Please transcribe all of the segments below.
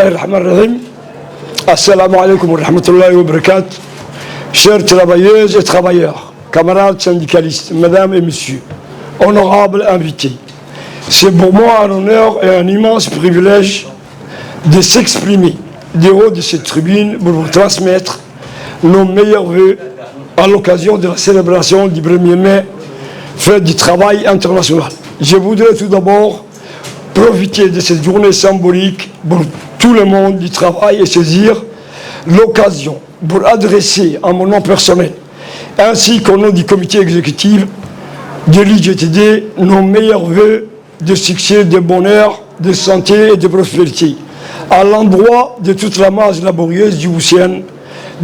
Bismillahirrahmanirrahim. Assalamu alaikum wa rahmatullahi wa barakatuh. Chers travailleuses et travailleurs, camarades syndicalistes, mesdames et messieurs, honorables invités, c'est pour moi un honneur et un immense privilège de s'exprimer du haut de cette tribune pour vous transmettre nos meilleurs vœux à l'occasion de la célébration du 1er mai, fête du travail international. Je voudrais tout d'abord profiter de cette journée symbolique pour tout le monde du travail et saisir l'occasion pour adresser à mon nom personnel ainsi qu'au nom du comité exécutif de l'IGTD nos meilleurs vœux de succès, de bonheur, de santé et de prospérité à l'endroit de toute la masse laborieuse djiboutienne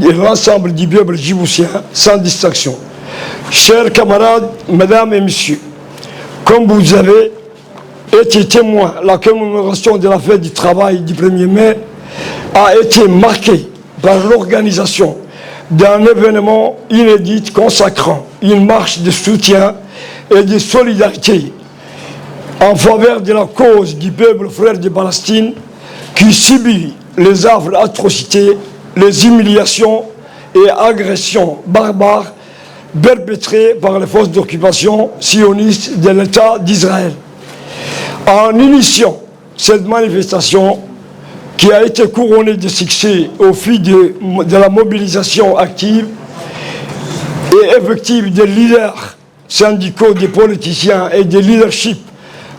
et l'ensemble du peuple djiboutien sans distinction. Chers camarades, mesdames et messieurs, comme vous avez été témoins, la commémoration de la fête du travail du 1er mai a été marquée par l'organisation d'un événement inédit consacrant une marche de soutien et de solidarité en faveur de la cause du peuple frère de Palestine qui subit les affres atrocités, les humiliations et agressions barbares perpétrées par les forces d'occupation sionistes de l'État d'Israël. En initiant cette manifestation qui a été couronnée de succès au fil de la mobilisation active et effective des leaders syndicaux, des politiciens et des leaderships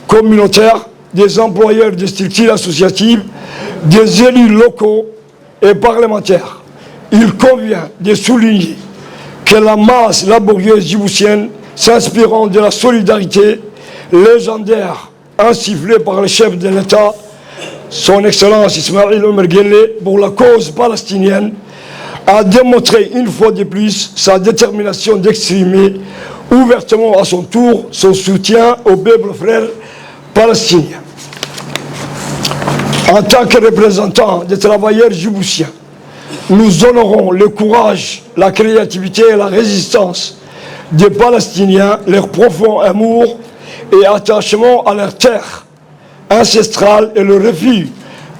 communautaires, des employeurs des structures associatives, des élus locaux et parlementaires, il convient de souligner que la masse laborieuse djiboutienne, s'inspirant de la solidarité légendaire insufflée par le chef de l'État, son Excellence Ismaïl Omar Guelleh, pour la cause palestinienne, a démontré une fois de plus sa détermination d'exprimer ouvertement à son tour son soutien au peuple frère palestinien. En tant que représentants des travailleurs djiboutiens, nous honorons le courage, la créativité et la résistance des Palestiniens, leur profond amour et attachement à leur terre ancestrale et le refus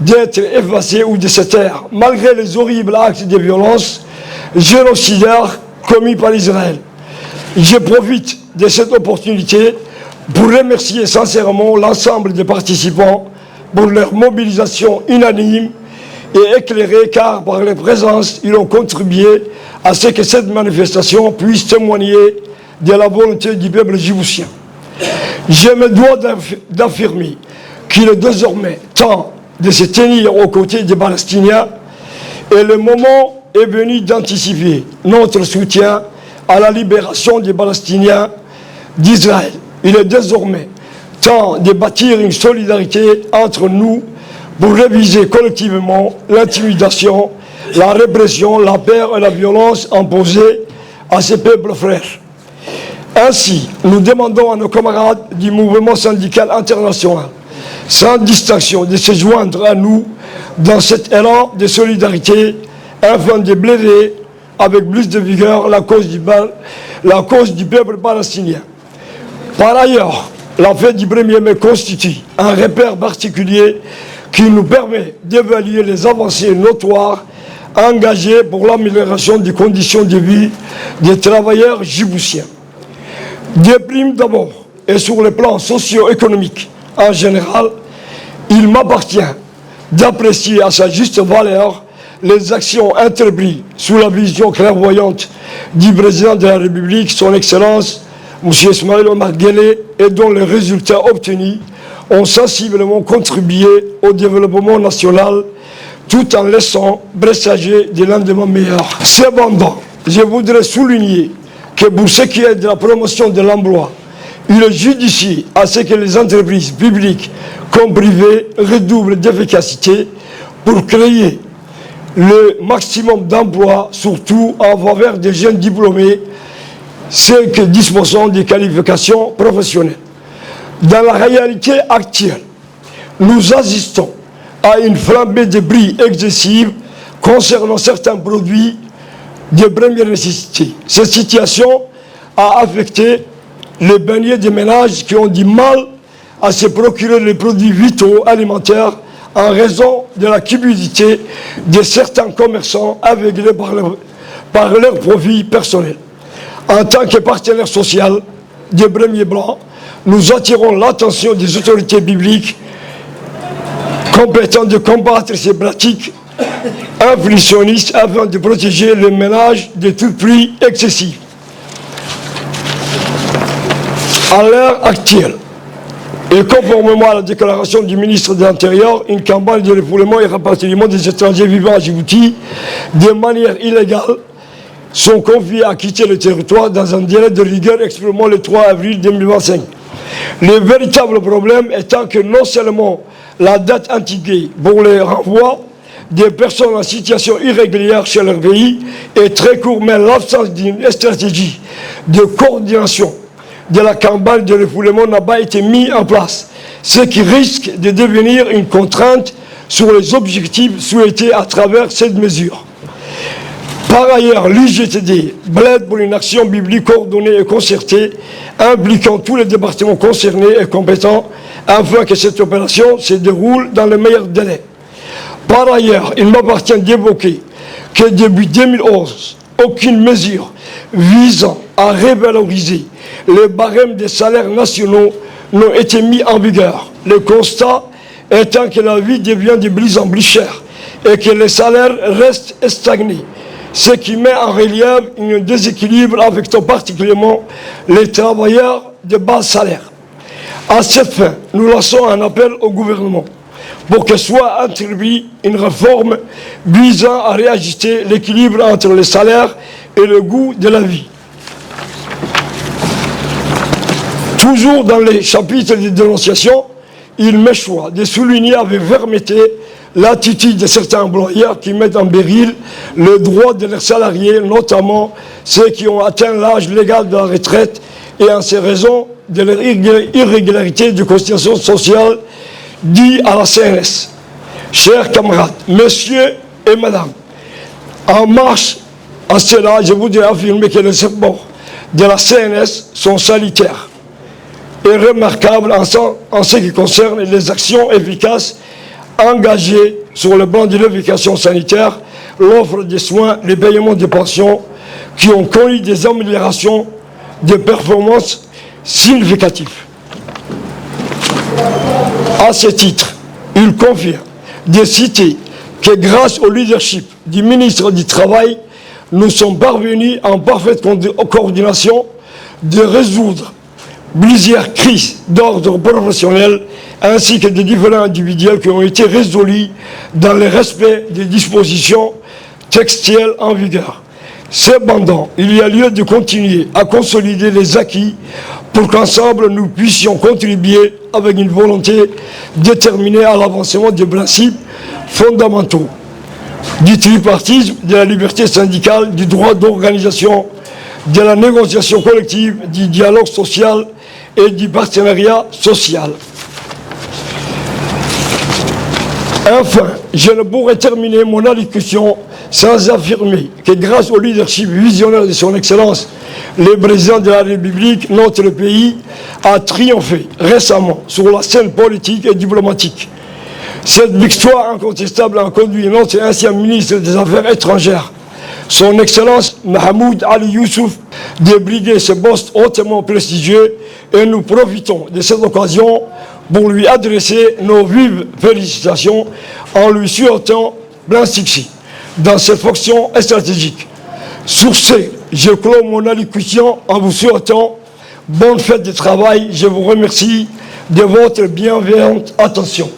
d'être effacés ou de se taire, malgré les horribles actes de violence génocidaires commis par Israël. Je profite de cette opportunité pour remercier sincèrement l'ensemble des participants pour leur mobilisation unanime et éclairée, car par leur présence, ils ont contribué à ce que cette manifestation puisse témoigner de la volonté du peuple djiboutien. Je me dois d'affirmer qu'il est désormais temps de se tenir aux côtés des Palestiniens et le moment est venu d'anticiper notre soutien à la libération des Palestiniens d'Israël. Il est désormais temps de bâtir une solidarité entre nous pour réviser collectivement l'intimidation, la répression, la peur et la violence imposées à ces peuples frères. Ainsi, nous demandons à nos camarades du mouvement syndical international, sans distinction, de se joindre à nous dans cet élan de solidarité afin de plaider avec plus de vigueur la cause du peuple palestinien. Par ailleurs, la fête du 1er mai constitue un repère particulier qui nous permet d'évaluer les avancées notoires engagées pour l'amélioration des conditions de vie des travailleurs djiboutiens. Des primes d'abord, et sur le plan socio-économique en général, il m'appartient d'apprécier à sa juste valeur les actions entreprises sous la vision clairvoyante du président de la République, son Excellence, M. Ismaïl Omar Guelleh, et dont les résultats obtenus ont sensiblement contribué au développement national tout en laissant présager des lendemains meilleurs. Cependant, je voudrais souligner que pour ce qui est de la promotion de l'emploi, il est judicieux à ce que les entreprises publiques comme privées redoublent d'efficacité pour créer le maximum d'emplois, surtout en faveur des jeunes diplômés, ceux qui disposent des qualifications professionnelles. Dans la réalité actuelle, nous assistons à une flambée de prix excessive concernant certains produits de première nécessité. Cette situation a affecté les baignets des ménages qui ont du mal à se procurer les produits vitaux alimentaires en raison de la cupidité de certains commerçants aveuglés par leur profit personnel. En tant que partenaire social des Brémiers Blancs, nous attirons l'attention des autorités bibliques compétentes de combattre ces pratiques inflationnistes afin de protéger les ménages de tout prix excessifs. À l'heure actuelle, et conformément à la déclaration du ministre de l'Intérieur, une campagne de refoulement et rapatriement des étrangers vivant à Djibouti de manière illégale sont conviés à quitter le territoire dans un délai de rigueur exprimant le 3 avril 2025. Le véritable problème étant que non seulement la date indiquée pour les renvois des personnes en situation irrégulière chez leur pays est très court, mais l'absence d'une stratégie de coordination de la campagne de refoulement n'a pas été mise en place, ce qui risque de devenir une contrainte sur les objectifs souhaités à travers cette mesure. Par ailleurs, l'UGTD plaide pour une action biblique coordonnée et concertée impliquant tous les départements concernés et compétents afin que cette opération se déroule dans les meilleurs délais. Par ailleurs, il m'appartient d'évoquer que depuis 2011, aucune mesure visant à revaloriser les barèmes des salaires nationaux n'ont été mis en vigueur. Le constat étant que la vie devient de plus en plus chère et que les salaires restent stagnés, ce qui met en relief un déséquilibre affectant particulièrement les travailleurs de bas salaire. À cette fin, nous lançons un appel au gouvernement pour que soit introduite une réforme visant à réajuster l'équilibre entre les salaires et le coût de la vie. Toujours dans les chapitres de dénonciation, il m'est choix de souligner avec fermeté l'attitude de certains employeurs qui mettent en péril le droit de leurs salariés, notamment ceux qui ont atteint l'âge légal de la retraite et en ces raisons de leur irrégularité de cotisation sociale dit à la CNS. Chers camarades, messieurs et mesdames, en marche à cela, je voudrais affirmer que les efforts de la CNS sont salutaires et remarquables en ce qui concerne les actions efficaces engagées sur le plan de l'éducation sanitaire, l'offre de soins, les paiements de pensions qui ont connu des améliorations de performances significatives. À ce titre, il convient de citer que grâce au leadership du ministre du Travail, nous sommes parvenus en parfaite coordination de résoudre plusieurs crises d'ordre professionnel ainsi que des différents individuels qui ont été résolus dans le respect des dispositions textuelles en vigueur. Cependant, il y a lieu de continuer à consolider les acquis pour qu'ensemble nous puissions contribuer avec une volonté déterminée à l'avancement des principes fondamentaux du tripartisme, de la liberté syndicale, du droit d'organisation, de la négociation collective, du dialogue social et du partenariat social. Enfin, je ne pourrais terminer mon allocution sans affirmer que grâce au leadership visionnaire de son Excellence, le président de la République, notre pays a triomphé récemment sur la scène politique et diplomatique. Cette victoire incontestable a conduit notre ancien ministre des Affaires étrangères, son Excellence Mahmoud Ali Youssouf, de briguer ce poste hautement prestigieux et nous profitons de cette occasion pour lui adresser nos vives félicitations en lui souhaitant plein succès dans cette fonction stratégique. Sur ce, je clôt mon allocution en vous souhaitant bonne fête de travail. Je vous remercie de votre bienveillante attention.